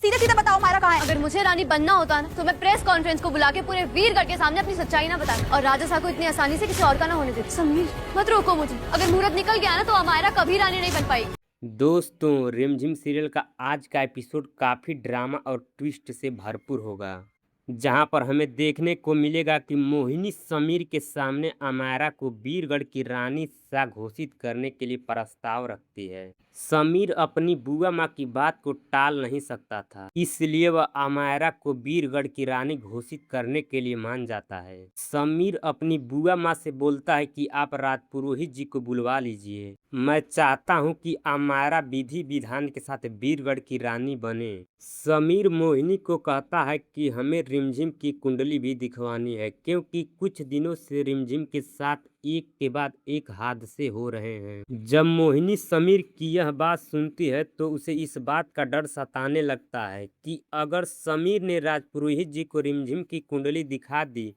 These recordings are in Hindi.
सीधे सीधे बताओ मायरा कहाँ है? अगर मुझे रानी बनना होता ना तो मैं प्रेस कॉन्फ्रेंस को बुला के पूरे वीरगढ़ के सामने अपनी सच्चाई ना बताती और राजा साहब को इतनी आसानी से किसी और का ना होने देती। समीर मत रोको मुझे, अगर मुहूर्त निकल गया ना तो अमायरा कभी रानी नहीं बन पाएगी। दोस्तों, रिमझिम सीरियल का आज का एपिसोड काफ़ी ड्रामा और ट्विस्ट से भरपूर होगा, जहां पर हमें देखने को मिलेगा कि मोहिनी समीर के सामने अमायरा को वीरगढ़ की रानी सा घोषित करने के लिए प्रस्ताव रखती है। समीर अपनी बुआ माँ की बात को टाल नहीं सकता था, इसलिए वह अमायरा को वीरगढ़ की रानी घोषित करने के लिए मान जाता है। समीर अपनी बुआ माँ से बोलता है कि आप राजपुरोहित जी को बुलवा लीजिए, मैं चाहता हूँ कि अमायरा विधि विधान के साथ वीरगढ़ की रानी बने। समीर मोहिनी को कहता है कि हमें रिमझिम की कुंडली भी दिखवानी है, क्योंकि कुछ दिनों से रिमझिम के साथ एक के बाद एक हादसे हो रहे हैं। जब मोहिनी समीर की यह बात सुनती है तो उसे इस बात का डर सताने लगता है कि अगर समीर ने राजपुरोहित जी को रिमझिम की कुंडली दिखा दी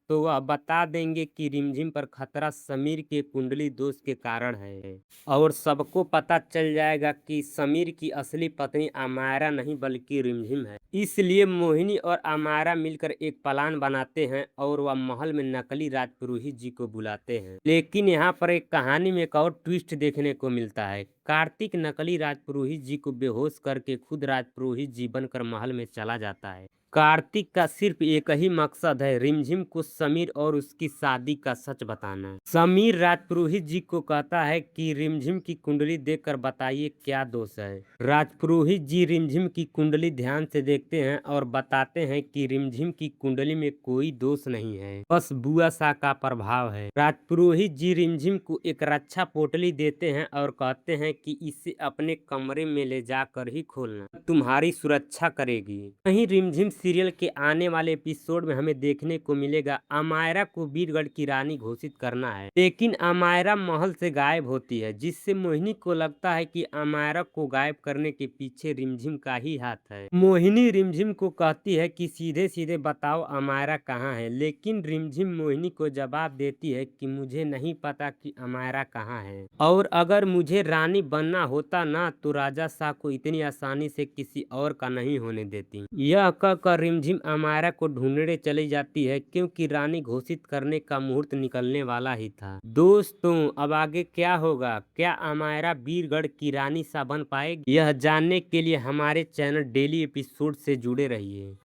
तो वह बता देंगे कि रिमझिम पर खतरा समीर के कुंडली दोष के कारण है और सबको पता चल जाएगा कि समीर की असली पत्नी अमायरा नहीं बल्कि रिमझिम है। इसलिए मोहिनी और अमायरा मिलकर एक प्लान बनाते हैं और वह महल में नकली राजपुरोहित जी को बुलाते हैं। लेकिन यहाँ पर एक कहानी में एक और ट्विस्ट देखने को मिलता है। कार्तिक नकली राजपुरोहित जी को बेहोश करके खुद राजपुरोहित जी बनकर महल में चला जाता है। कार्तिक का सिर्फ एक ही मकसद है, रिमझिम को समीर और उसकी शादी का सच बताना। समीर राजपुरोहित जी को कहता है कि रिमझिम की कुंडली देखकर बताइए क्या दोष है। राजपुरोहित जी रिमझिम की कुंडली ध्यान से देखते हैं और बताते हैं कि रिमझिम की कुंडली में कोई दोष नहीं है, बस बुआ सा का प्रभाव है। राजपुरोहित जी रिमझिम को एक रक्षा पोटली देते हैं और कहते हैं कि इसे अपने कमरे में ले जाकर ही खोलना, तुम्हारी सुरक्षा करेगी। वहीं रिमझिम सीरियल के आने वाले एपिसोड में हमें देखने को मिलेगा अमायरा को वीरगढ़ की रानी घोषित करना है, लेकिन अमायरा महल से गायब होती है, जिससे मोहिनी को लगता है कि अमायरा को गायब करने के पीछे रिमझिम का ही हाथ है। मोहिनी रिमझिम को कहती है कि सीधे सीधे बताओ अमायरा कहाँ है, लेकिन रिमझिम मोहिनी को जवाब देती है कि मुझे नहीं पता कि अमायरा कहाँ है, और अगर मुझे रानी बनना होता ना तो राजा शाह को इतनी आसानी से किसी और का नहीं होने देती। यह कहकर रिमझिम अमायरा को ढूंढने चली जाती है, क्योंकि रानी घोषित करने का मुहूर्त निकलने वाला ही था। दोस्तों, अब आगे क्या होगा? क्या अमायरा वीरगढ़ की रानी सा बन पाएगी? यह जानने के लिए हमारे चैनल डेली एपिसोड से जुड़े रहिए।